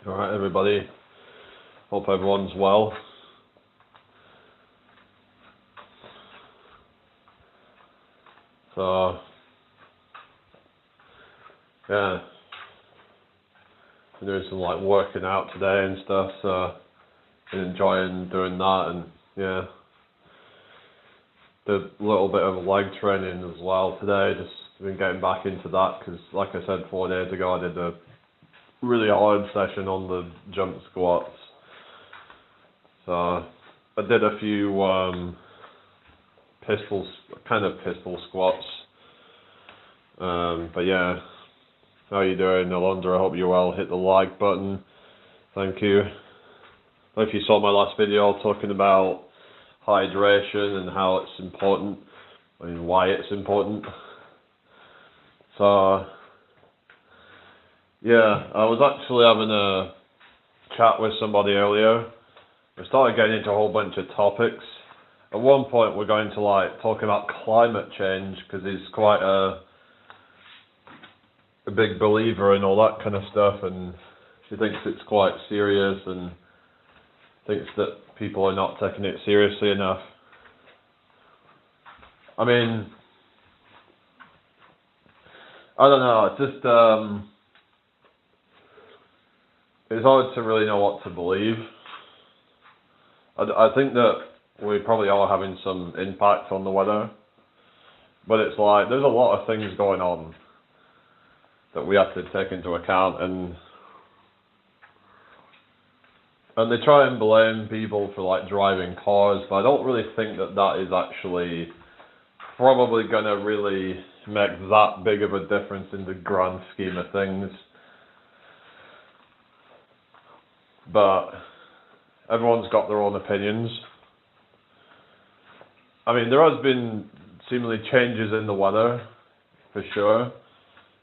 Alright everybody, hope everyone's well. So, yeah, I'm doing some like working out today and stuff, so been enjoying doing that, and yeah, did a little bit of leg training as well today, just been getting back into that, because like I said 4 days ago I did a really hard session on the jump squats. So I did a few pistol squats. But yeah, how you doing, Alondra? I hope you're well. Hit the like button. Thank you. If you saw my last video talking about hydration and how it's important, and why it's important. So yeah, I was actually having a chat with somebody earlier. We started getting into a whole bunch of topics. At one point we're going to like talk about climate change, because he's quite a big believer in all that kind of stuff, and he thinks it's quite serious and thinks that people are not taking it seriously enough. I mean, I don't know, it's just it's hard to really know what to believe. I think that we probably are having some impact on the weather, but it's like there's a lot of things going on that we have to take into account, and they try and blame people for like driving cars, but I don't really think that that is actually probably going to really make that big of a difference in the grand scheme of things. But everyone's got their own opinions. I mean, there has been seemingly changes in the weather, for sure.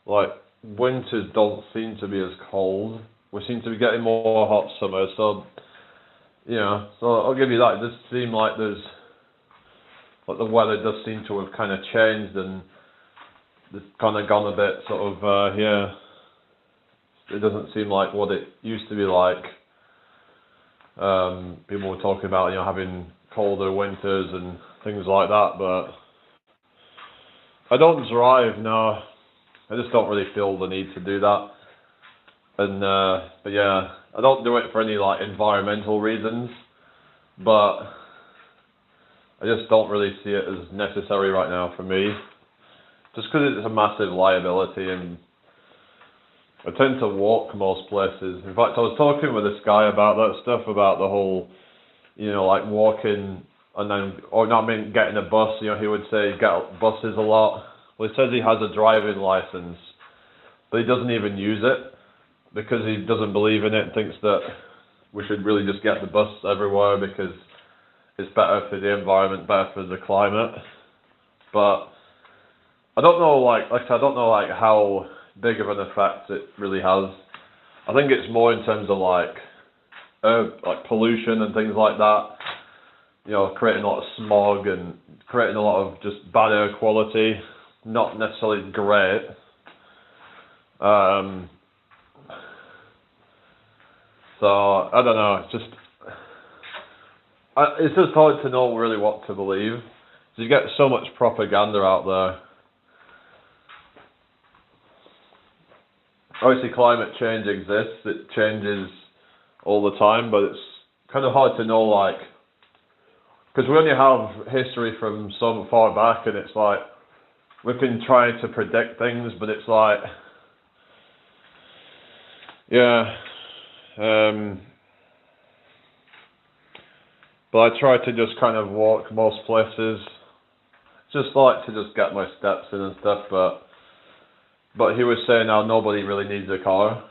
Like, winters don't seem to be as cold. We seem to be getting more hot summer, so, you know, so I'll give you that. It does seem like like the weather does seem to have kind of changed, and it's kind of gone a bit sort of, yeah, it doesn't seem like what it used to be like. People were talking about, you know, having colder winters and things like that, but I don't drive, no. I just don't really feel the need to do that. And but yeah, I don't do it for any like environmental reasons, but I just don't really see it as necessary right now for me, just because it's a massive liability, and I tend to walk most places. In fact, I was talking with this guy about that stuff, about the whole, you know, like walking, and then, or not, I mean, getting a bus. You know, he would say get buses a lot. Well, he says he has a driving license, but he doesn't even use it because he doesn't believe in it and thinks that we should really just get the bus everywhere because it's better for the environment, better for the climate. But I don't know, like I said, I don't know like how big of an effect it really has. I think it's more in terms of like pollution and things like that. You know, creating a lot of smog and creating a lot of just bad air quality. Not necessarily great. So I don't know. It's just hard to know really what to believe. You get so much propaganda out there. Obviously, climate change exists. It changes all the time, but it's kind of hard to know, like, because we only have history from so far back, and it's like we can try to predict things, but it's like, yeah. But I try to just kind of walk most places. Just like to just get my steps in and stuff, but he was saying how nobody really needs a car.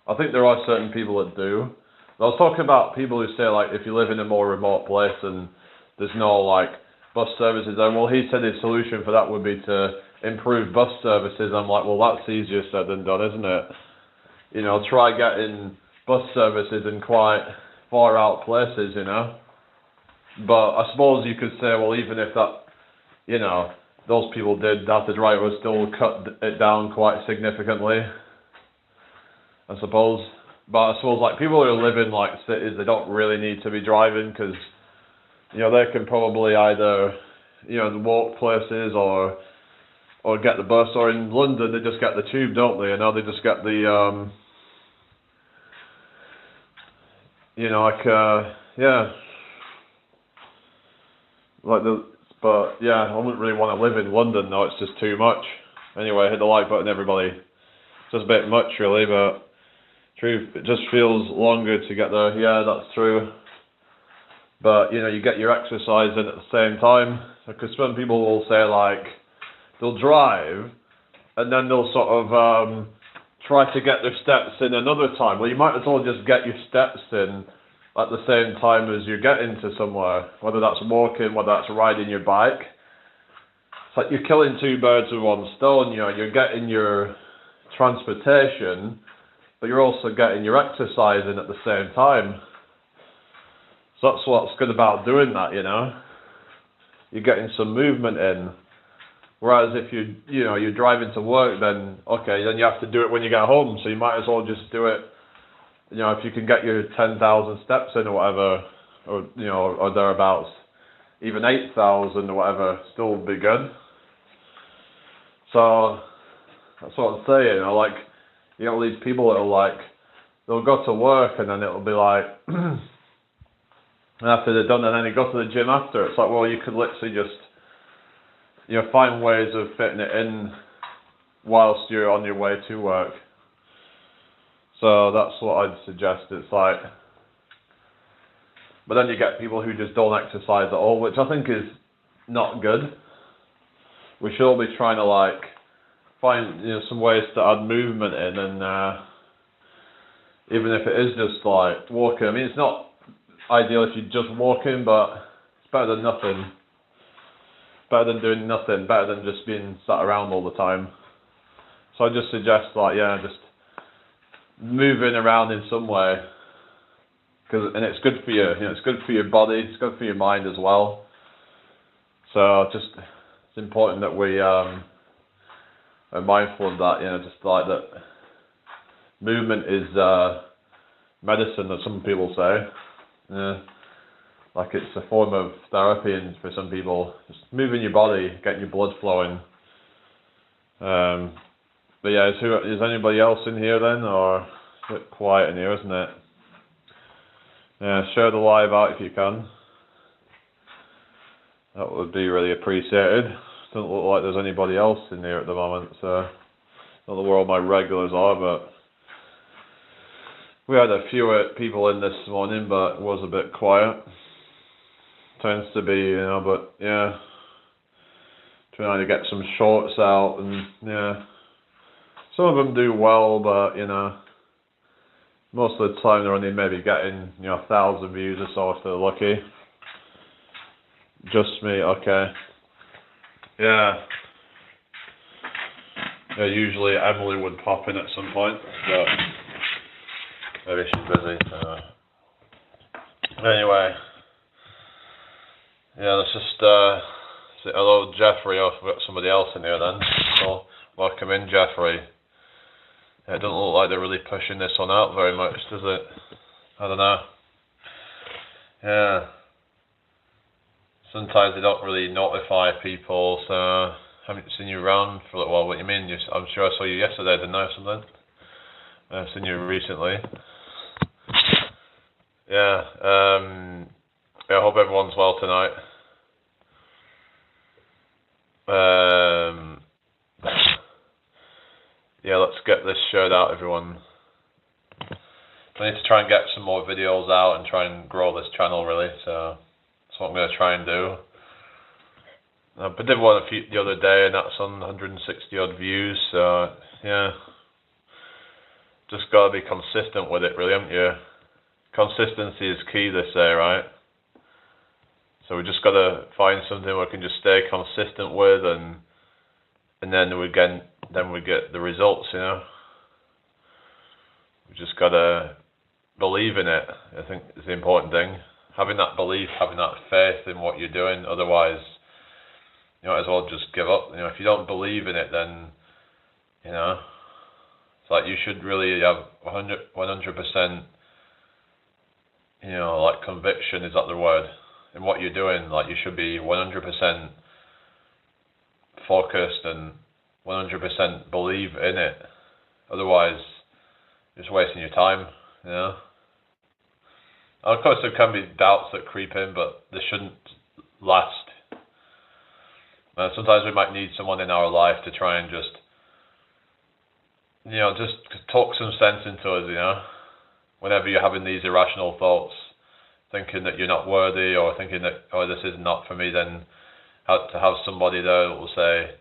I think there are certain people that do. I was talking about people who say, like, if you live in a more remote place and there's no like bus services, then well, he said his solution for that would be to improve bus services. I'm like, well, that's easier said than done, isn't it? You know, try getting bus services in quite far out places, you know. But I suppose you could say, well, even if that, you know, those people did that, the driver would still cut it down quite significantly, I suppose. But I suppose like people who live in like cities, they don't really need to be driving because they can probably either walk places or get the bus, or in London they just get the tube, don't they? They just get the but yeah, I wouldn't really want to live in London though. It's just too much. Anyway, hit the like button, everybody. It's just a bit much, really, but true. It just feels longer to get there. Yeah, that's true. But you get your exercise in at the same time. Because some people will say like they'll drive and then they'll sort of try to get their steps in another time. Well, you might as well just get your steps in at the same time as you're getting to somewhere, whether that's walking, whether that's riding your bike. It's like you're killing two birds with one stone. You're getting your transportation, but you're also getting your exercise in at the same time. So that's what's good about doing that, You're getting some movement in. Whereas if you're driving to work, then you have to do it when you get home. So you might as well just do it. If you can get your 10,000 steps in or whatever, or thereabouts, even 8,000 or whatever, still would be good. So that's what I'm saying. Like all these people that'll they'll go to work and then it'll be like, and after they're done, and then they go to the gym after. It's like, well, you could literally just find ways of fitting it in whilst you're on your way to work. So that's what I'd suggest. It's like, but then you get people who just don't exercise at all, which I think is not good. We should all be trying to find some ways to add movement in, and even if it is just walking. I mean, it's not ideal if you're just walking, but it's better than nothing. Better than doing nothing. Better than just being sat around all the time. So I just suggest just moving around in some way, and it's good for you. It's good for your body. It's good for your mind as well. So it's important that we are mindful of that. Just like that, movement is medicine, as some people say. Like it's a form of therapy, and for some people, just moving your body, getting your blood flowing. But yeah, is anybody else in here then, or? It's a bit quiet in here, isn't it? Yeah, share the live out if you can. That would be really appreciated. Doesn't look like there's anybody else in here at the moment, so not know where all my regulars are, but we had a few people in this morning, but it was a bit quiet. Tends to be, but yeah, trying to get some shorts out, and yeah, some of them do well, but most of the time they're only maybe getting 1,000 views or so if they're lucky. Just me, okay. Yeah. Yeah, usually Emily would pop in at some point, but maybe she's busy. Anyway. Yeah, let's just say hello, Jeffrey. Oh, we've got somebody else in here then. So welcome in, Jeffrey. It doesn't look like they're really pushing this one out very much, does it? I don't know. Yeah. Sometimes they don't really notify people, so I haven't seen you around for a little while. What do you mean? I'm sure I saw you yesterday, didn't I, or something? I've seen you recently. Yeah. I hope everyone's well tonight. Yeah, let's get this shared out, everyone. I need to try and get some more videos out and try and grow this channel, really, so that's what I'm going to try and do. I did one the other day, and that's on 160 odd views, so yeah. Just got to be consistent with it, really, haven't you? Consistency is key, they say, right? So we just got to find something we can just stay consistent with, and then we get the results, We just got to believe in it, I think is the important thing. Having that belief, having that faith in what you're doing, otherwise, you might as well just give up. If you don't believe in it, then, It's like you should really have 100%, you know, like conviction, is that the word, in what you're doing. Like you should be 100% focused and 100% believe in it. Otherwise, you're just wasting your time, you know. And of course, there can be doubts that creep in, but they shouldn't last. Sometimes we might need someone in our life to try and just, you know, just talk some sense into us, you know. Whenever you're having these irrational thoughts, thinking that you're not worthy, or thinking that, oh, this is not for me, then to have somebody there that will say,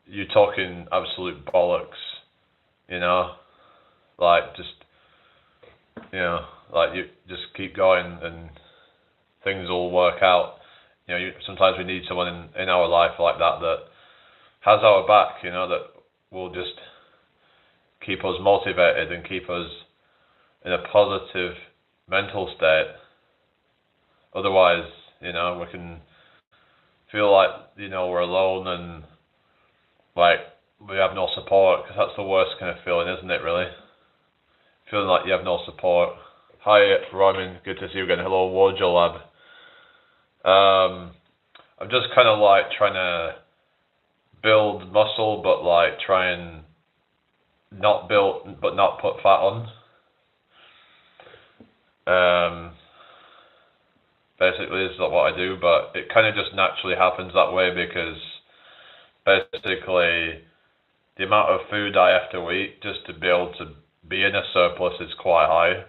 you're talking absolute bollocks, you know, like just, you know, like you just keep going and things will work out. You know, sometimes we need someone in our life like that has our back, you know, that will just keep us motivated and keep us in a positive mental state. Otherwise, you know, we can feel like, you know, we're alone and like we have no support, because that's the worst kind of feeling, isn't it, really? Feeling like you have no support. Hi, Roman, good to see you again. Hello, Wojo Lab. I'm just kind of like trying to build muscle, but like try and not build, but not put fat on. Basically, is not what I do, but it kind of just naturally happens that way, because basically the amount of food I have to eat just to be able to be in a surplus is quite high.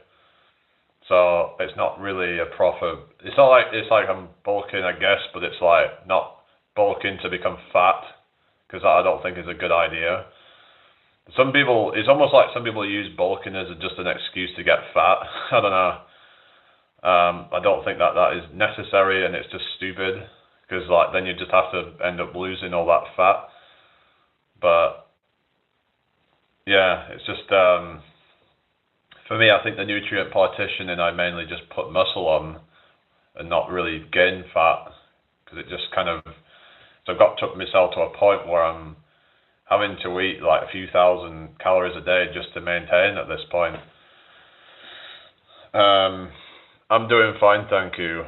So it's not really a proper, it's like I'm bulking, I guess, but it's like not bulking to become fat, because that I don't think is a good idea. Some people, it's almost like some people use bulking as just an excuse to get fat. I don't know. I don't think that is necessary, and it's just stupid, because like then you just have to end up losing all that fat. But yeah, it's just for me, I think the nutrient partitioning, I mainly just put muscle on and not really gain fat, because it just kind of, so I've got to myself to a point where I'm having to eat like a few thousand calories a day just to maintain at this point. I'm doing fine, thank you.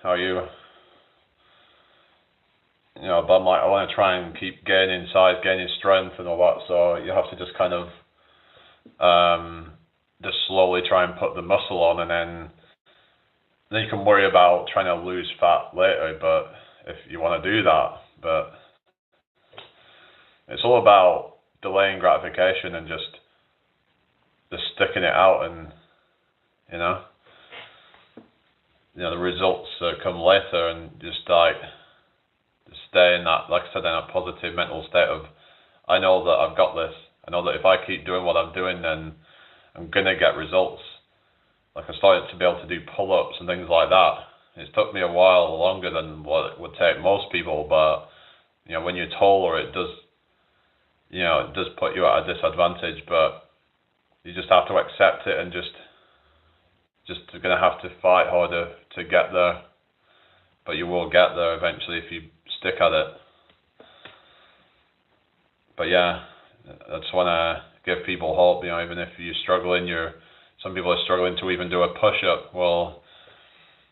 How are you? You know, but I'm like, I want to try and keep gaining size, gaining strength and all that, so you have to just kind of just slowly try and put the muscle on, and then you can worry about trying to lose fat later, but if you want to do that. But it's all about delaying gratification and just sticking it out, and you know the results come later, and just stay in that, like I said, in a positive mental state of, I know that I've got this. I know that if I keep doing what I'm doing, then I'm gonna get results. Like I started to be able to do pull-ups and things like that. It took me a while longer than what it would take most people, but you know, when you're taller, it does put you at a disadvantage. But you just have to accept it, and just gonna have to fight harder to get there. But you will get there eventually if you stick at it. But yeah, I just want to give people hope. You know, even if you're struggling, some people are struggling to even do a push-up. Well,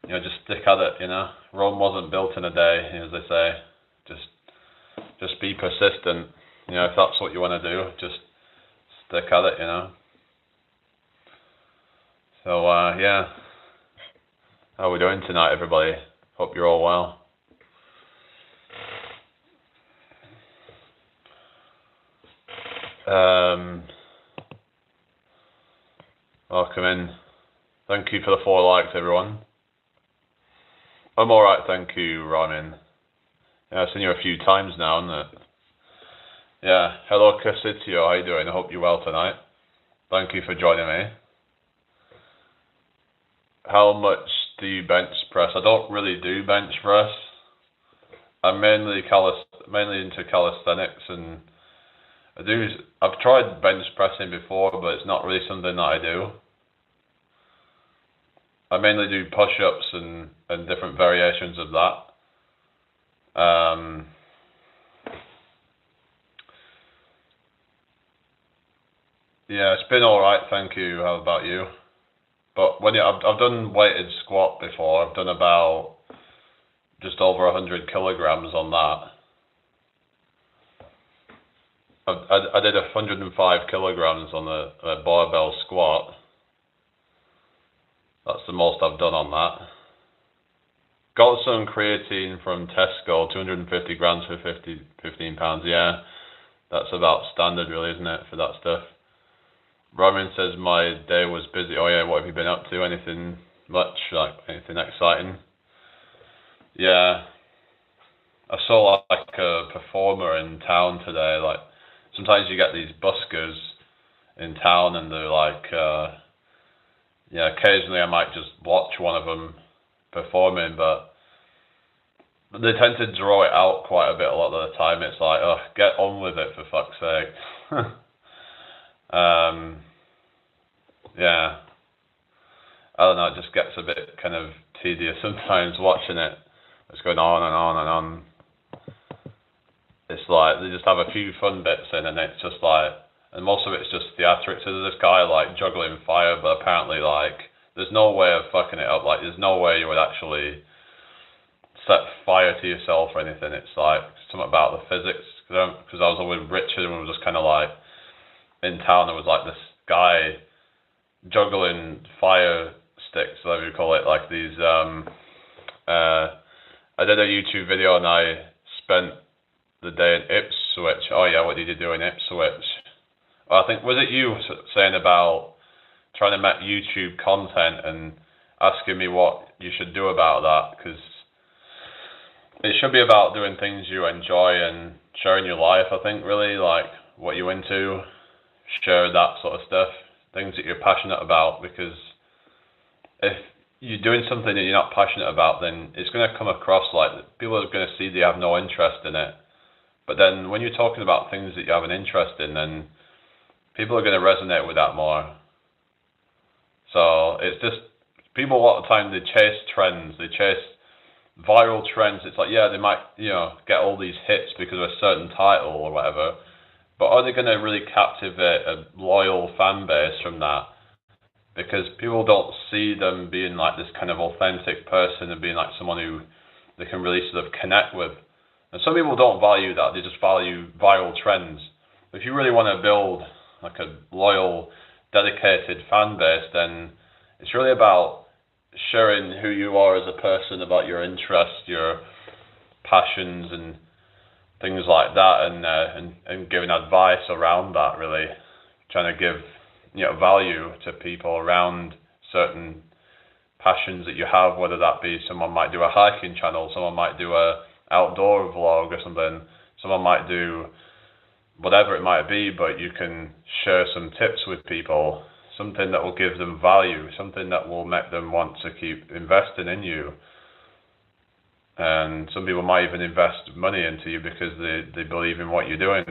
you know, just stick at it. You know, Rome wasn't built in a day, as they say. Just be persistent. You know, if that's what you want to do, just stick at it. You know. So yeah, how are we doing tonight, everybody? Hope you're all well. Welcome in. Thank you for the 4 likes, everyone. I'm alright, thank you, Ronin. Yeah, I've seen you a few times now, isn't it? Yeah, hello Casitio, how you doing? I hope you're well tonight. Thank you for joining me. How much do you bench press? I don't really do bench press. I'm mainly into calisthenics, and I've tried bench pressing before, but it's not really something that I do. I mainly do push-ups and different variations of that. Yeah, it's been alright, thank you. How about you? But when I've done weighted squat before, I've done about just over 100 kilograms on that. I did 105 kilograms on a barbell squat. That's the most I've done on that. Got some creatine from Tesco, 250 grams for 15 pounds. Yeah, that's about standard, really, isn't it, for that stuff? Roman says my day was busy. Oh yeah, what have you been up to? Anything much? Like anything exciting? Yeah, I saw like a performer in town today. Like sometimes you get these buskers in town, and they're like, yeah, occasionally I might just watch one of them performing, but they tend to draw it out quite a bit a lot of the time. It's like, oh, get on with it for fuck's sake. Yeah, I don't know, it just gets a bit kind of tedious sometimes watching it. It's going on and on and on. It's like, they just have a few fun bits in, and it's just like, and most of it's just theatrics. So there's this guy like juggling fire, but apparently like, there's no way of fucking it up. Like, there's no way you would actually set fire to yourself or anything. It's like, something about the physics. Because I was with Richard, and we were just kind of like, in town, there was like this guy juggling fire sticks, whatever you call it, like these. I did a YouTube video and I spent the day in Ipswich. Oh yeah, what did you do in Ipswich? Well, I think, was it you saying about trying to make YouTube content and asking me what you should do about that? Because it should be about doing things you enjoy and sharing your life, I think, really, like what you're into, share that sort of stuff. Things that you're passionate about, because if you're doing something that you're not passionate about, then it's going to come across like people are going to see that you have no interest in it. But then when you're talking about things that you have an interest in, then people are going to resonate with that more. So it's just, people a lot of the time, they chase trends, they chase viral trends. It's like, yeah, they might, get all these hits because of a certain title or whatever. But are they going to really captivate a loyal fan base from that? Because people don't see them being like this kind of authentic person and being like someone who they can really sort of connect with. And some people don't value that, they just value viral trends. If you really want to build like a loyal, dedicated fan base, then it's really about sharing who you are as a person, about your interests, your passions, and things like that, and giving advice around that, really trying to give value to people around certain passions that you have, whether that be someone might do a hiking channel, someone might do a outdoor vlog or something, someone might do whatever it might be, but you can share some tips with people, something that will give them value, something that will make them want to keep investing in you. And some people might even invest money into you because they believe in what you're doing.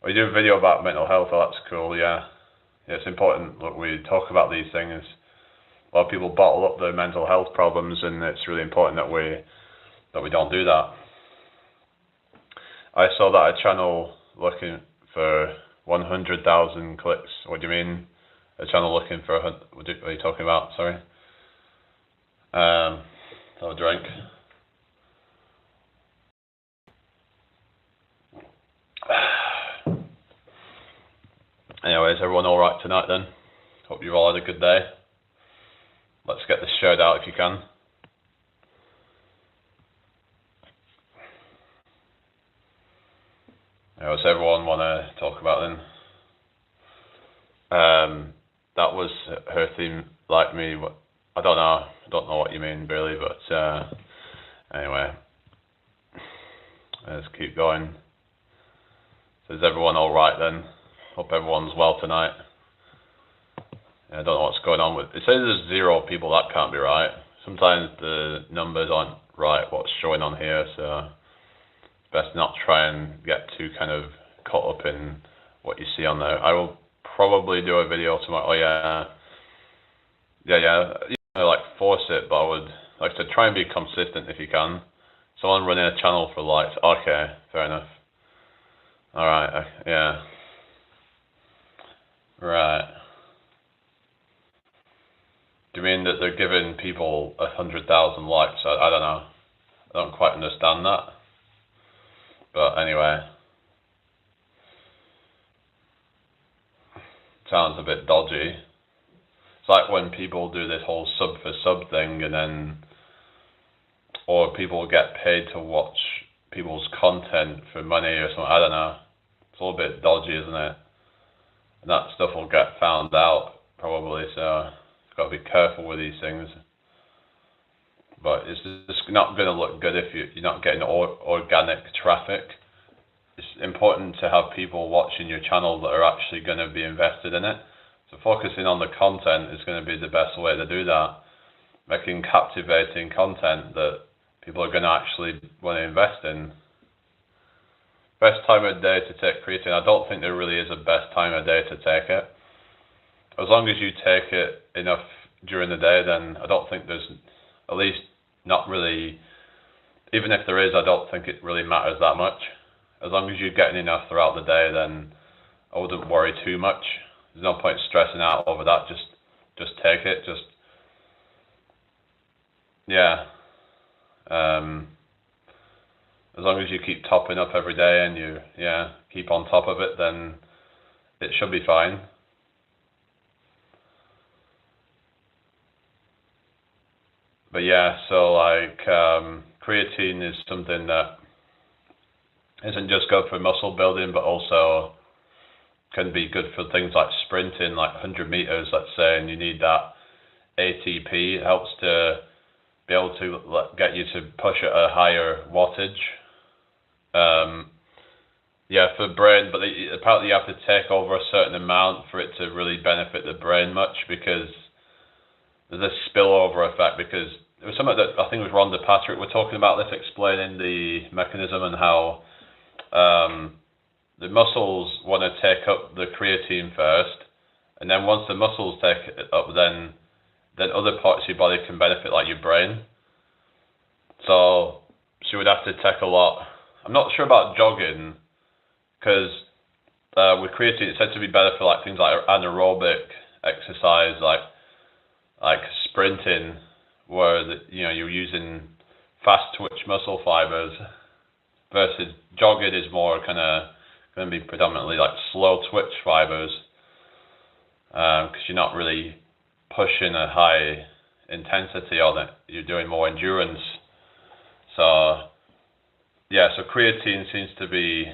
Or you do a video about mental health, oh, that's cool, yeah. It's important, look, we talk about these things. A lot of people bottle up their mental health problems, and it's really important that we don't do that. I saw that a channel looking for 100,000 clicks. What do you mean? A channel looking for, what are you talking about? Sorry. Have a drink. Anyways, everyone all right tonight then? Hope you've all had a good day. Let's get this shared out if you can. What's everyone want to talk about then? That was her theme, like me. I don't know what you mean really, but anyway, let's keep going. So is everyone all right then? Hope everyone's well tonight. I don't know what's going on with it. Says there's 0 people. That can't be right. Sometimes the numbers aren't right, what's showing on here, so it's best not try and get too kind of caught up in what you see on there. I will probably do a video tomorrow. Oh yeah, like force it, but I would like to try and be consistent if you can. Someone running a channel for likes. Okay, fair enough. All right, yeah. Right. Do you mean that they're giving people 100,000 likes? I don't know. I don't quite understand that. But anyway, sounds a bit dodgy. It's like when people do this whole sub for sub thing, and then, or people get paid to watch people's content for money or something. I don't know. It's a little bit dodgy, isn't it? And that stuff will get found out probably. So you've got to be careful with these things. But it's just not going to look good if you're not getting organic traffic. It's important to have people watching your channel that are actually going to be invested in it. So focusing on the content is going to be the best way to do that. Making captivating content that people are going to actually want to invest in. Best time of day to take creatine? I don't think there really is a best time of day to take it. As long as you take it enough during the day, then I don't think there's, at least not really, even if there is, I don't think it really matters that much. As long as you're getting enough throughout the day, then I wouldn't worry too much. There's no point stressing out over that. Just take it. Yeah. As long as you keep topping up every day and you keep on top of it, then it should be fine. But yeah, so like creatine is something that isn't just good for muscle building, but also can be good for things like sprinting, like 100 meters, let's say, and you need that ATP. It helps to be able to get you to push at a higher wattage. Yeah, for brain, but apparently you have to take over a certain amount for it to really benefit the brain much, because there's a spillover effect. Because it was something that I think it was Rhonda Patrick were talking about this, explaining the mechanism and how the muscles want to take up the creatine first, and then once the muscles take it up, then other parts of your body can benefit, like your brain. So she would have to take a lot. I'm not sure about jogging, because with creatine it's said to be better for like things like anaerobic exercise, like sprinting, where you're using fast twitch muscle fibers, versus jogging is more kind of going to be predominantly like slow twitch fibers, because you're not really pushing a high intensity on it. You're doing more endurance. So yeah, so creatine seems to be,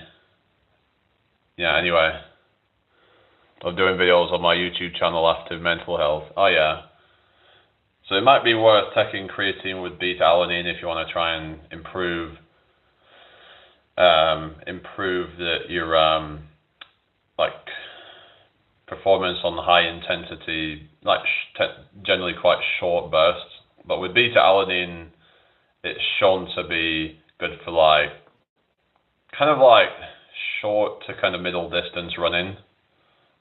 anyway, I'm doing videos on my YouTube channel after mental health. Oh yeah. So it might be worth taking creatine with beta-alanine if you want to try and improve your like performance on high intensity, like generally quite short bursts. But with beta-alanine, it's shown to be good for like kind of like short to kind of middle distance running,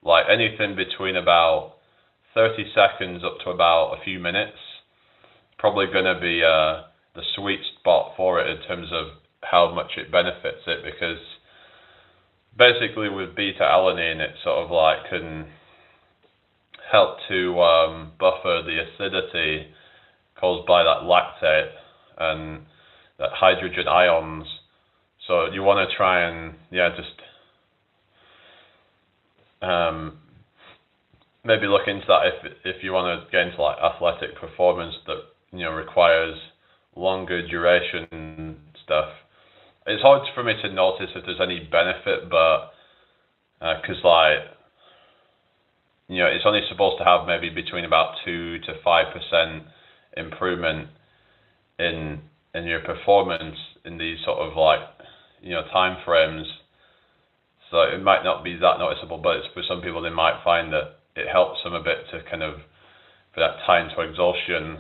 like anything between about 30 seconds up to about a few minutes. Probably going to be the sweet spot for it in terms of how much it benefits it, because basically with beta-alanine it sort of like can help to buffer the acidity caused by that lactate and that hydrogen ions. So you want to try and maybe look into that if you want to get into like athletic performance that requires longer duration stuff. It's hard for me to notice if there's any benefit, but because it's only supposed to have maybe between about 2 to 5% improvement in your performance in these sort of like time frames. So it might not be that noticeable, but for some people they might find that it helps them a bit to kind of for that time to exhaustion.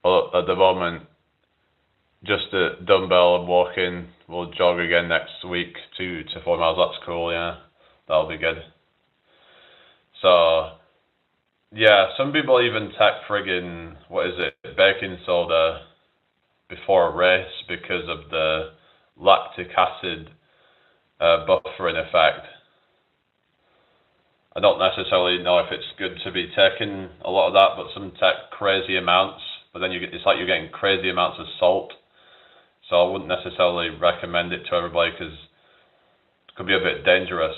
Well, at the moment, just a dumbbell and walking. We'll jog again next week, 2 to 4 miles. That's cool, yeah. That'll be good. So, yeah, some people even take friggin', baking soda before a race because of the lactic acid buffering effect. I don't necessarily know if it's good to be taking a lot of that, but some take crazy amounts. But then it's like you're getting crazy amounts of salt. So I wouldn't necessarily recommend it to everybody because it could be a bit dangerous.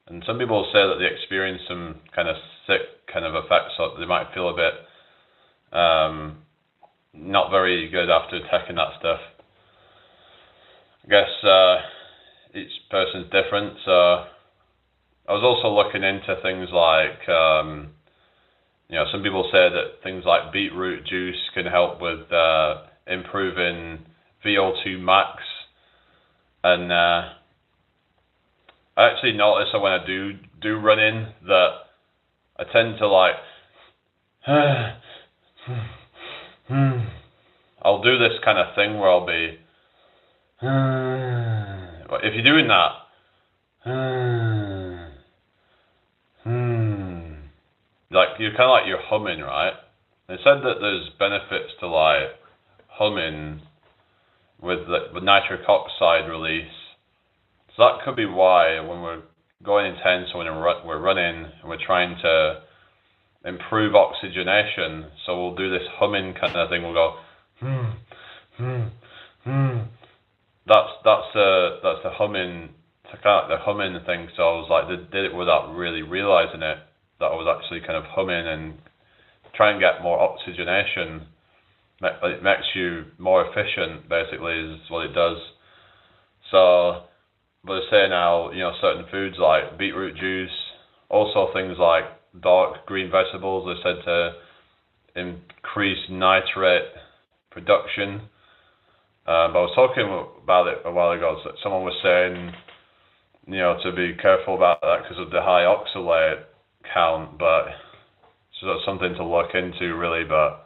And some people say that they experience some kind of sick kind of effects, so they might feel a bit not very good after taking that stuff. I guess each person's different. So I was also looking into things like, some people say that things like beetroot juice can help with improving VO2 max, and I actually notice that when I do running that I tend to like I'll do this kind of thing where I'll be if you're doing that like you're kind of like you're humming, right? They said that there's benefits to like humming with nitric oxide release. So that could be why when we're going intense, when we're running, and we're trying to improve oxygenation, so we'll do this humming kind of thing. We'll go, That's the humming, kind of like the humming thing. So I was like, did it without really realizing it, that I was actually kind of humming and try and get more oxygenation. It makes you more efficient, basically, is what it does. So, but they say now, certain foods like beetroot juice, also things like dark green vegetables, are said to increase nitrate production. But I was talking about it a while ago. So someone was saying, to be careful about that because of the high oxalate count. But so that's something to look into, really. But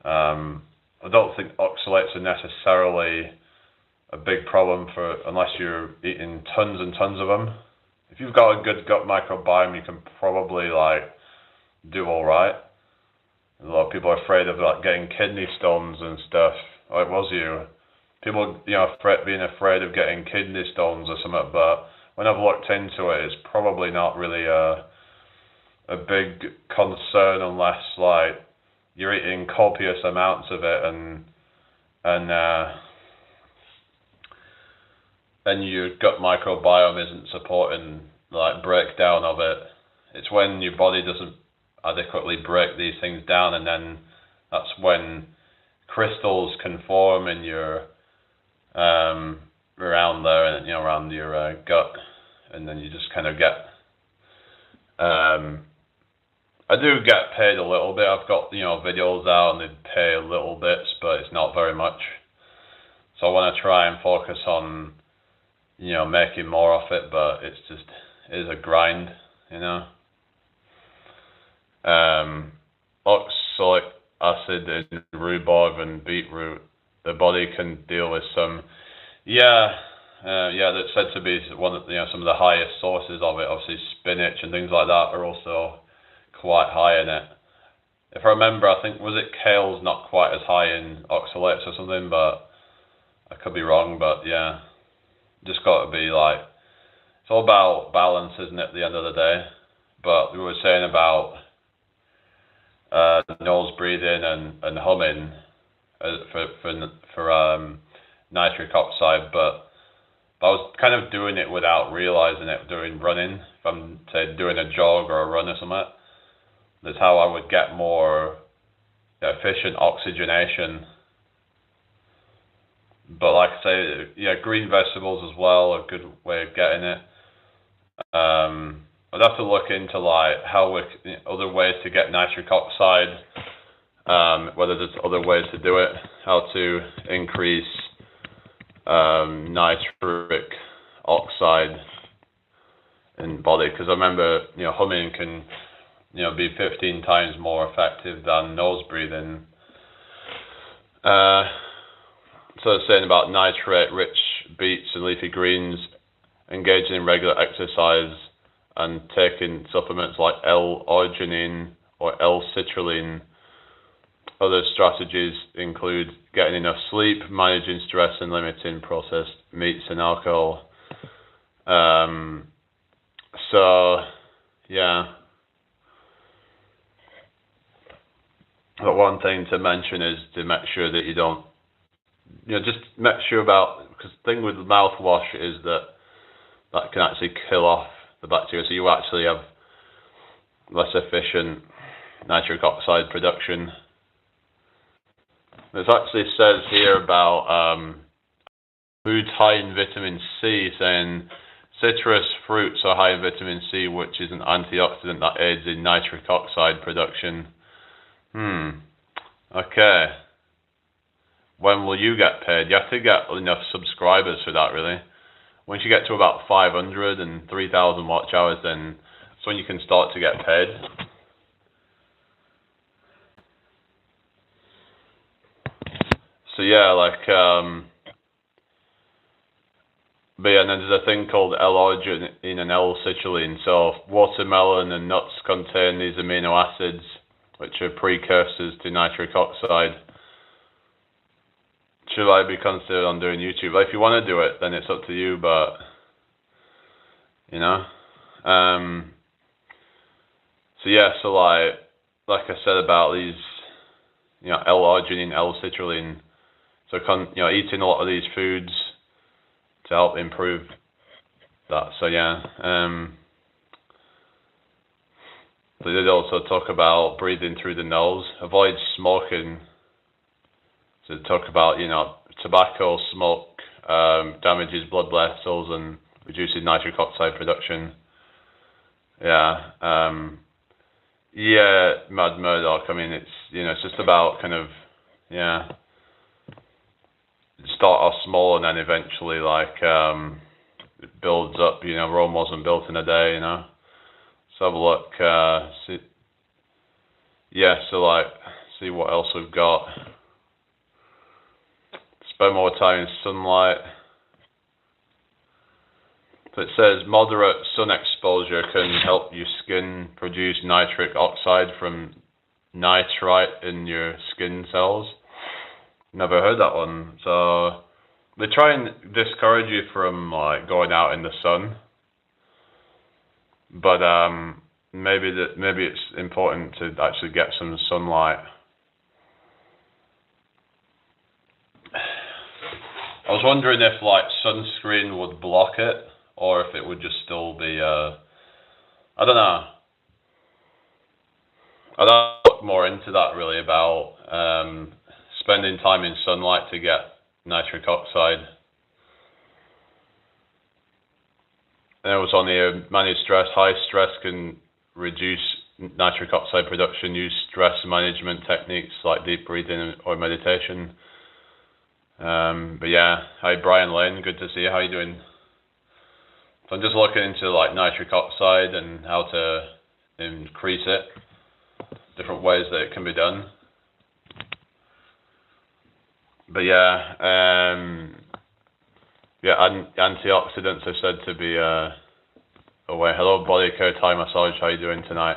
I don't think oxalates are necessarily a big problem unless you're eating tons and tons of them. If you've got a good gut microbiome, you can probably do all right. A lot of people are afraid of getting kidney stones and stuff. Oh, it was you. People, being afraid of getting kidney stones or something. But when I've looked into it, it's probably not really a big concern unless you're eating copious amounts of it and your gut microbiome isn't supporting breakdown of it. It's when your body doesn't adequately break these things down, and then that's when crystals can form in your around there and around your gut, and then you just kind of get. I do get paid a little bit. I've got videos out and they pay a little bits, but it's not very much. So I want to try and focus on making more of it, but it is a grind, Oxalic acid in rhubarb and beetroot, the body can deal with some. That's said to be one of some of the highest sources of it. Obviously, spinach and things like that are also quite high in it. If I remember, I think was it kale's not quite as high in oxalates or something, but I could be wrong. But yeah, just got to be it's all about balance, isn't it? At the end of the day. But we were saying about nose breathing and humming for nitric oxide, but I was kind of doing it without realizing it during running. If I'm doing a jog or a run or something, that's how I would get more efficient oxygenation. But like I say, green vegetables as well are a good way of getting it. I'd have to look into how other ways to get nitric oxide, whether there's other ways to do it, how to increase nitric oxide in body. Because I remember, humming can, be 15 times more effective than nose breathing. So it's saying about nitrate-rich beets and leafy greens, engaging in regular exercise, and taking supplements like L-arginine or L-citrulline. Other strategies include getting enough sleep, managing stress, and limiting processed meats and alcohol. So, yeah. But one thing to mention is to make sure that you don't, just make sure about, because the thing with mouthwash is that can actually kill off the bacteria, so you actually have less efficient nitric oxide production. It actually says here about foods high in vitamin C, saying citrus fruits are high in vitamin C, which is an antioxidant that aids in nitric oxide production. Okay. When will you get paid? You have to get enough subscribers for that, really. Once you get to about 500 and 3,000 watch hours, then that's when you can start to get paid. So yeah, but yeah, and then there's a thing called L-arginine and L-citrulline. So watermelon and nuts contain these amino acids, which are precursors to nitric oxide. Should I be considered on doing YouTube? Like, if you want to do it, then it's up to you, but, so yeah, so like I said about these, L-arginine, L-citrulline, so, eating a lot of these foods to help improve that. So yeah, they did also talk about breathing through the nose, avoid smoking. So they talk about, tobacco, smoke, damages blood vessels and reduces nitric oxide production. Yeah, Mad Murdoch, I mean, it's, it's just about kind of, start off small and then eventually, it builds up, Rome wasn't built in a day, Let's have a look, see what else we've got. Spend more time in sunlight. So it says moderate sun exposure can help your skin produce nitric oxide from nitrite in your skin cells. Never heard that one. So they try and discourage you from going out in the sun, but maybe it's important to actually get some sunlight. I was wondering if sunscreen would block it, or if it would just still be I don't know. I'd look more into that, really, about spending time in sunlight to get nitric oxide. And it was on here, manage stress. High stress can reduce nitric oxide production. Use stress management techniques like deep breathing or meditation. But yeah, hi Brian Lane, good to see you. How you doing? So I'm just looking into nitric oxide and how to increase it, different ways that it can be done. But yeah, antioxidants are said to be away. Hello, body care Thai massage. How you doing tonight?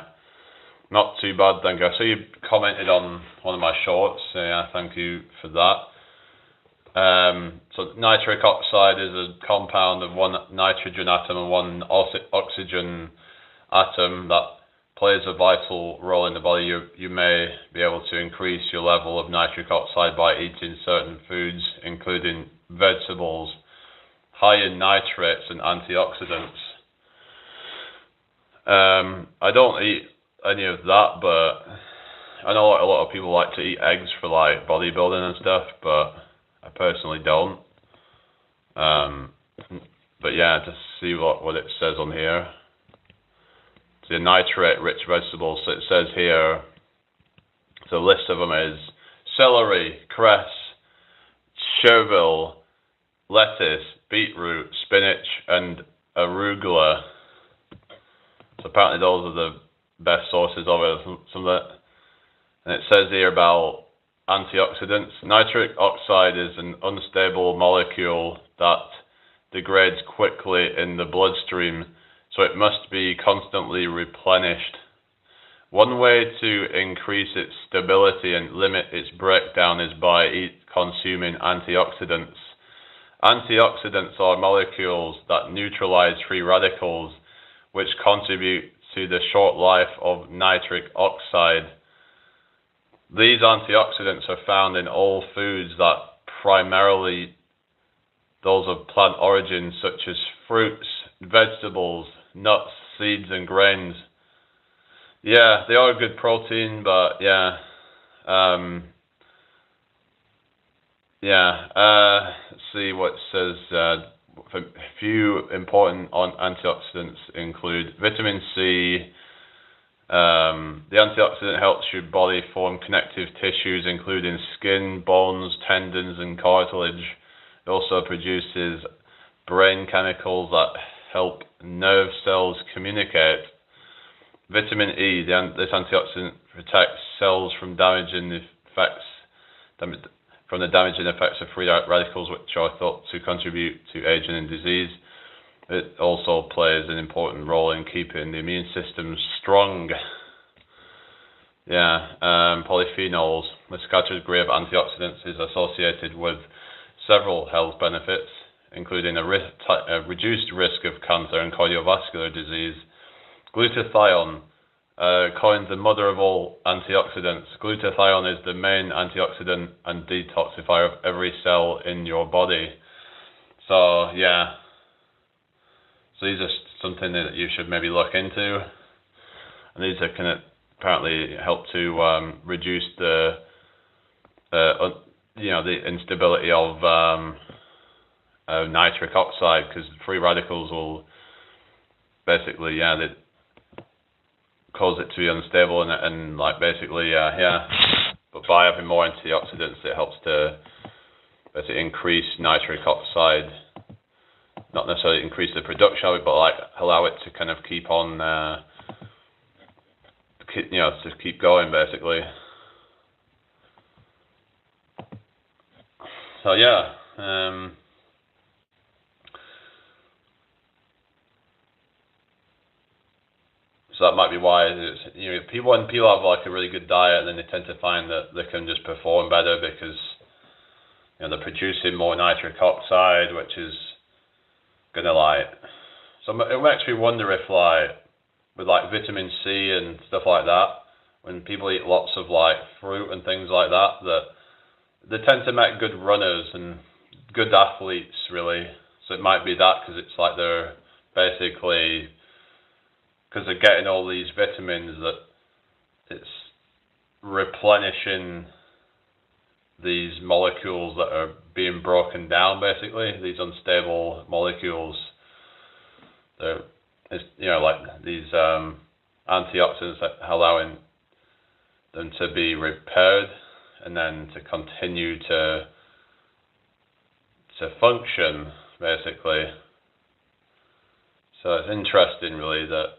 Not too bad, thank you. I see you commented on one of my shorts. Yeah, thank you for that. So nitric oxide is a compound of one nitrogen atom and one oxygen atom that plays a vital role in the body. You may be able to increase your level of nitric oxide by eating certain foods, including vegetables high in nitrates and antioxidants. I don't eat any of that, but I know a lot of people like to eat eggs for bodybuilding and stuff, but I personally don't. But yeah, to see what it says on here. The nitrate-rich vegetables. So it says here, the list of them is celery, cress, chervil, lettuce, beetroot, spinach, and arugula. So apparently those are the best sources of it. Some of it. And it says here about antioxidants. Nitric oxide is an unstable molecule that degrades quickly in the bloodstream, so it must be constantly replenished. One way to increase its stability and limit its breakdown is by consuming antioxidants. Antioxidants are molecules that neutralize free radicals, which contribute to the short life of nitric oxide. These antioxidants are found in all foods, that primarily those of plant origin, such as fruits, vegetables, nuts, seeds, and grains. Yeah, they are good protein, but yeah. Let's see what it says. A few important antioxidants include vitamin C. The antioxidant helps your body form connective tissues, including skin, bones, tendons, and cartilage. It also produces brain chemicals that help nerve cells communicate. Vitamin E, this antioxidant protects cells from the damaging effects of free radicals, which are thought to contribute to aging and disease. It also plays an important role in keeping the immune system strong. Polyphenols. The category of antioxidants is associated with several health benefits, including a reduced risk of cancer and cardiovascular disease. Glutathione, coined the mother of all antioxidants. Glutathione is the main antioxidant and detoxifier of every cell in your body. So yeah, so these are something that you should maybe look into, and these are can apparently help to reduce the the instability of nitric oxide, because free radicals will basically they cause it to be unstable and but by having more antioxidants, it helps to basically increase nitric oxide, not necessarily increase the production of it, but like allow it to kind of keep on to keep going basically. So yeah, so that might be why it's, when people have like a really good diet, then they tend to find that they can just perform better because they're producing more nitric oxide, which is gonna so it makes me wonder if with vitamin C and stuff like that, when people eat lots of fruit and things like that, that they tend to make good runners and good athletes really. So it might be that, because it's they're basically, because they're getting all these vitamins, that it's replenishing these molecules that are being broken down, basically these unstable molecules. It's these antioxidants that allowing them to be repaired and then to continue to function basically. So it's interesting really that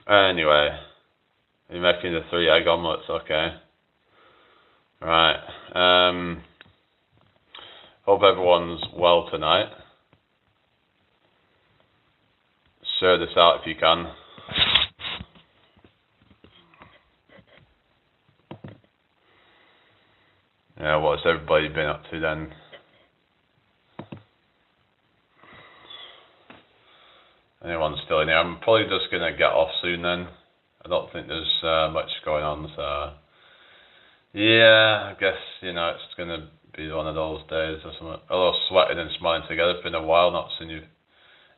Anyway, you're making the 3 egg omelets, okay. Right. Hope everyone's well tonight. Share this out if you can. Yeah, what's everybody been up to then? Anyone's still in here? I'm probably just going to get off soon then. I don't think there's much going on, so yeah, I guess, it's going to be one of those days or something. Although sweating and smiling together, it's been a while, not seen you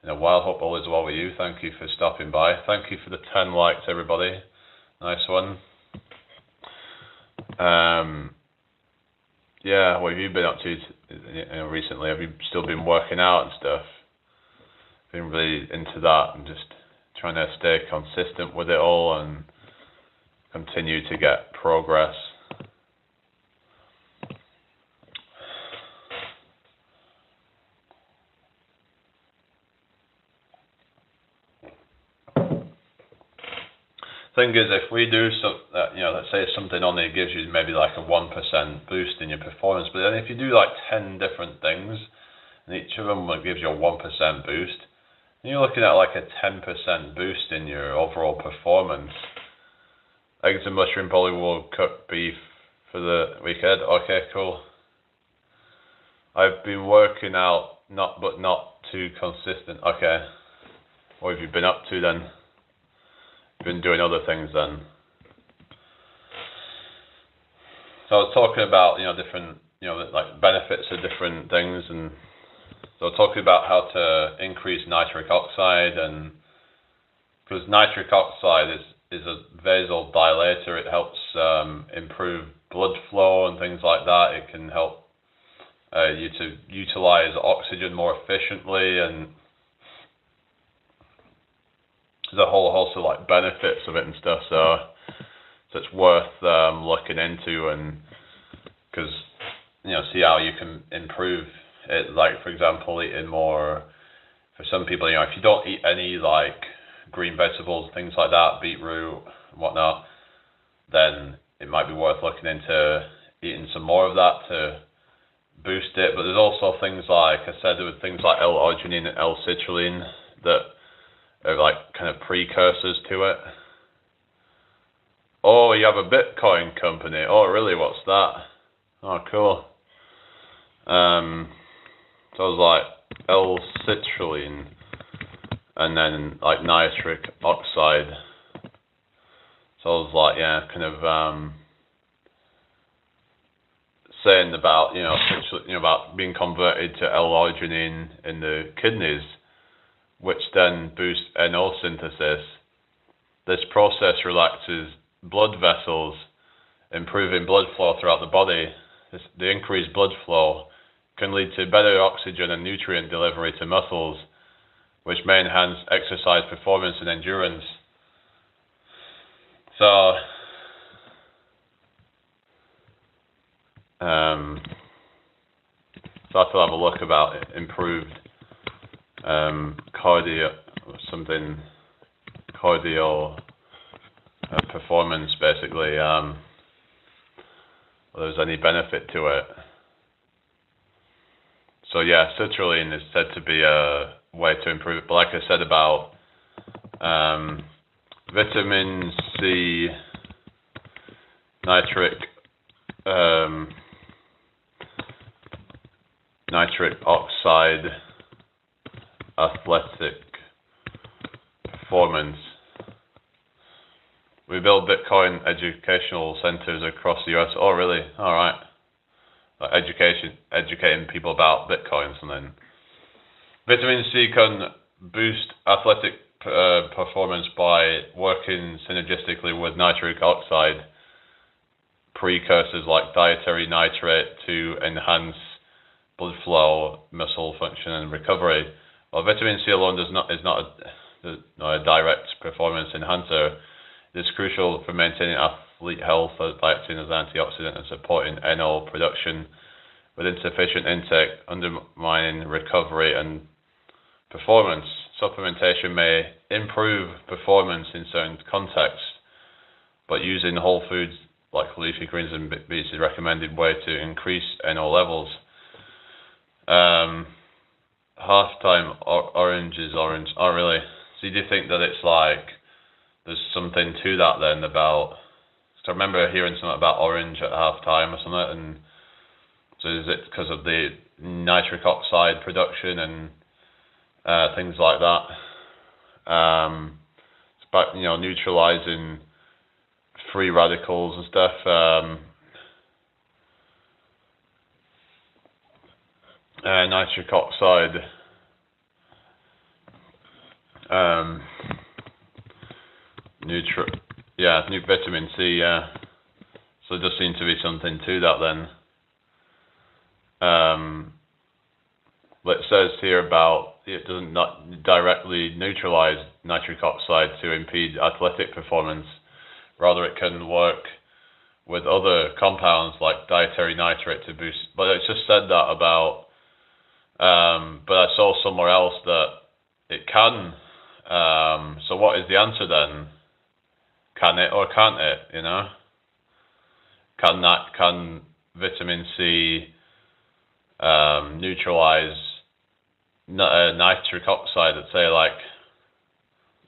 in a while. Hope all is well with you. Thank you for stopping by. Thank you for the 10 likes, everybody. Nice one. Yeah, what have you been up to recently? Have you still been working out and stuff? Been really into that and just trying to stay consistent with it all and continue to get progress. Thing is, if we do let's say something only gives you maybe a 1% boost in your performance, but then if you do 10 different things and each of them gives you a 1% boost, and you're looking at a 10% boost in your overall performance. Eggs and mushroom probably will cook beef for the weekend. Okay, cool. I've been working out, not too consistent. Okay. What have you been up to then? You've been doing other things then. So I was talking about, different, like benefits of different things, and so I was talking about how to increase nitric oxide, and because nitric oxide is a vasodilator, it helps improve blood flow and things like that. It can help you to utilize oxygen more efficiently, and there's a whole host of like benefits of it and stuff. So it's worth looking into, and because see how you can improve it. Like for example, eating more. For some people, if you don't eat any like green vegetables, things like that, beetroot and whatnot, then it might be worth looking into eating some more of that to boost it. But there's also things like I said, there were things like L-arginine and L-citrulline that are like kind of precursors to it. Oh, you have a Bitcoin company. Oh, really? What's that? Oh, cool. So I was like L-citrulline and then like nitric oxide. So I was like, kind of saying about about being converted to L-arginine in the kidneys, which then boosts NO synthesis. This process relaxes blood vessels, improving blood flow throughout the body. The increased blood flow can lead to better oxygen and nutrient delivery to muscles, which may enhance exercise performance and endurance. So, I have to have a look about improved cardio performance, basically. Whether there's any benefit to it. So yeah, citrulline is said to be a way to improve it. But like I said about vitamin C, nitric oxide, athletic performance. We build Bitcoin educational centers across the US. Oh, really? All right. Educating people about Bitcoins, and then vitamin C can boost athletic performance by working synergistically with nitric oxide precursors like dietary nitrate to enhance blood flow, muscle function, and recovery. While vitamin C alone is not a direct performance enhancer, it is crucial for maintaining athlete health by acting as an antioxidant and supporting NO production. With insufficient intake, undermining recovery and performance. Supplementation may improve performance in certain contexts, but using whole foods like leafy greens and beets is a recommended way to increase NO levels. Halftime orange is orange. Oh, really? So do you think that it's like there's something to that then about? So I remember hearing something about orange at halftime or something, and so is it because of the nitric oxide production and things like that? It's about neutralizing free radicals and stuff. Nitric oxide. New vitamin C. Yeah. So there does seem to be something to that then. It says here about it doesn't not directly neutralize nitric oxide to impede athletic performance. Rather, it can work with other compounds like dietary nitrate to boost. But it just said that about. But I saw somewhere else that it can. So what is the answer then? Can it or can't it? Can vitamin C neutralize nitric oxide? Let's say like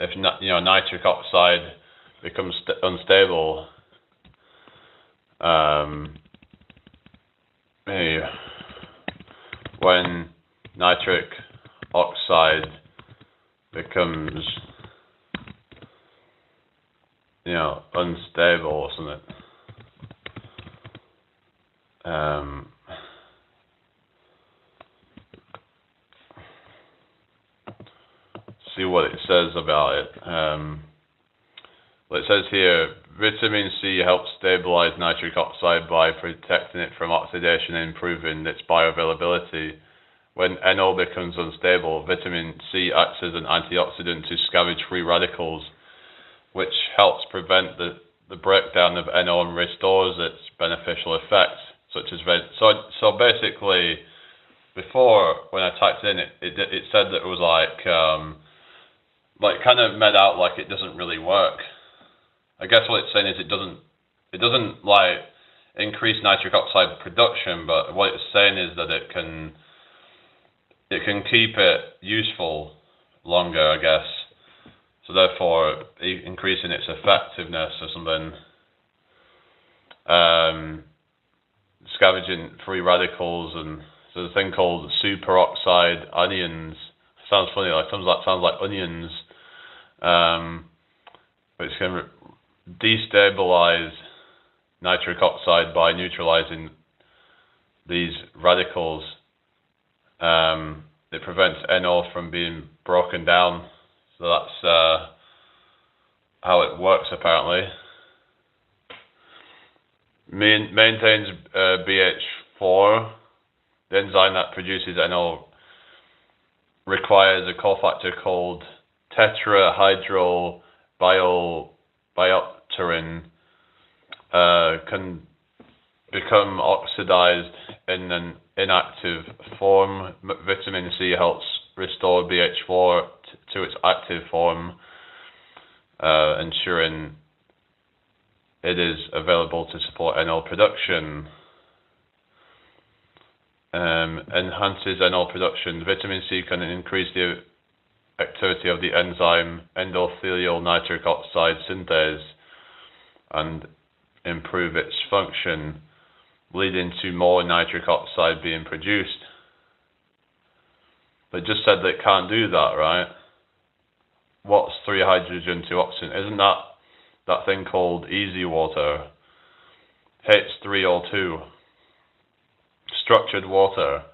if nitric oxide becomes unstable, when nitric oxide becomes, unstable or something. See what it says about it. Well, it says here, vitamin C helps stabilize nitric oxide by protecting it from oxidation and improving its bioavailability. When NO becomes unstable, vitamin C acts as an antioxidant to scavenge free radicals, which helps prevent the breakdown of NO and restores its beneficial effects, such as so basically, before when I typed in it said that it was like kind of made out like it doesn't really work. I guess what it's saying is it doesn't like increase nitric oxide production, but what it's saying is that it can keep it useful longer, I guess. So therefore, increasing its effectiveness or something. Scavenging free radicals, and so there's a thing called superoxide onions. Sounds funny, sounds like onions. Which can destabilize nitric oxide by neutralizing these radicals. It prevents NO from being broken down. So that's how it works apparently. Maintains BH4. The enzyme that produces NO requires a cofactor called tetrahydrobiopterin. Can become oxidized in an inactive form. Vitamin C helps restore BH4 to its active form, ensuring it is available to support NO production. Enhances NO production. Vitamin C can increase the activity of the enzyme endothelial nitric oxide synthase and improve its function, leading to more nitric oxide being produced. They just said they can't do that, right? What's 3 hydrogen to oxygen? Isn't that thing called easy water? H3O2. Structured water.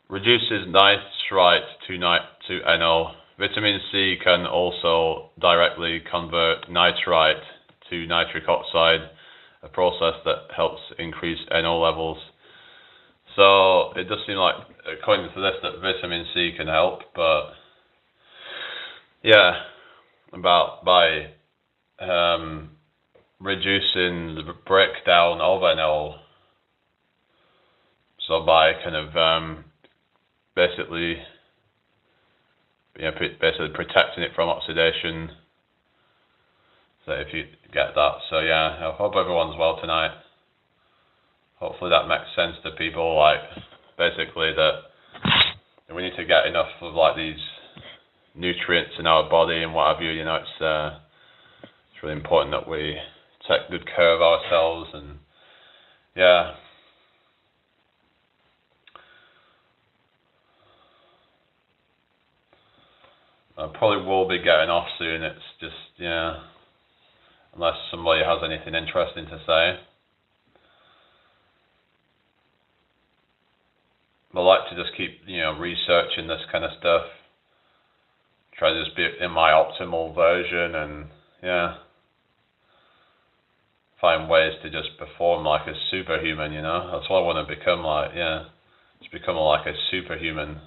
Reduces nitrite to NO. Vitamin C can also directly convert nitrite to nitric oxide, a process that helps increase NO levels. So it does seem like, according to this, that vitamin C can help, but yeah, by reducing the breakdown of NO, so by kind of basically protecting it from oxidation. So if you get that, so yeah, I hope everyone's well tonight. Hopefully that makes sense to people. Like basically that we need to get enough of like these nutrients in our body and what have you. It's really important that we take good care of ourselves, and yeah. I probably will be getting off soon. It's just, yeah, unless somebody has anything interesting to say. I like to just keep, researching this kind of stuff. Try to just be in my optimal version and, yeah, find ways to just perform like a superhuman, That's what I want to become like, yeah. Just become like a superhuman.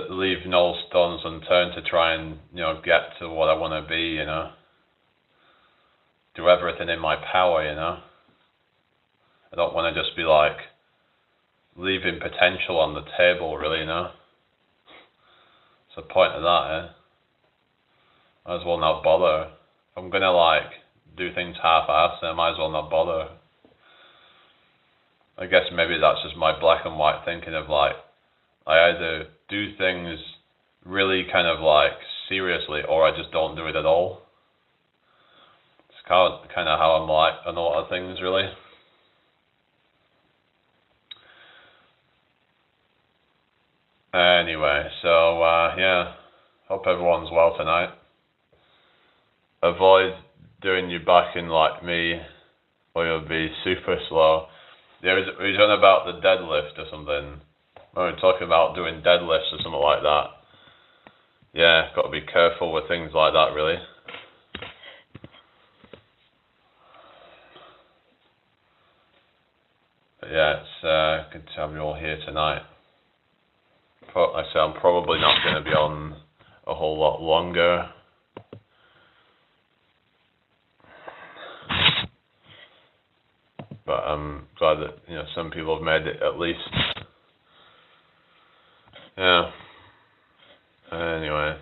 Leave no stones unturned to try and, get to what I want to be, Do everything in my power, I don't want to just be like leaving potential on the table, really, What's the point of that, eh? Might as well not bother. If I'm gonna like do things half-assed, then I might as well not bother. I guess maybe that's just my black and white thinking of like, I either do things really kind of like seriously, or I just don't do it at all. It's kind of how I'm like on a lot of things, really. Anyway, so yeah, hope everyone's well tonight. Avoid doing your backing like me, or you'll be super slow. Yeah, we was on about the deadlift or something. We were talking about doing deadlifts or something like that. Yeah, got to be careful with things like that, really. But yeah, it's good to have you all here tonight. Like I say, I'm probably not going to be on a whole lot longer. But I'm glad that some people have made it at least. Yeah. Anyway,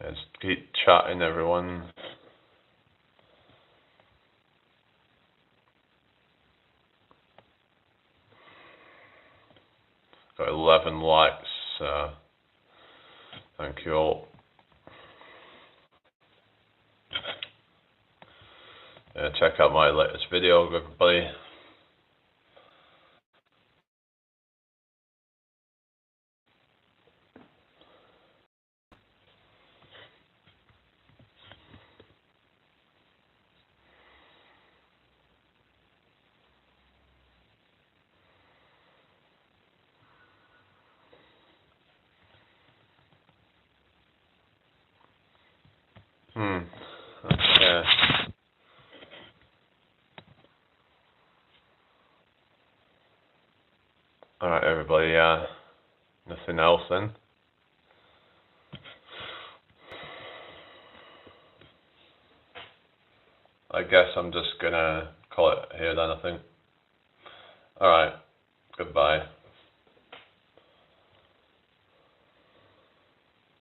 let's keep chatting, everyone. Got 11 likes. Thank you all. Check out my latest video, everybody. Okay. Alright, everybody, nothing else then? I guess I'm just gonna call it here then, I think. Alright, goodbye.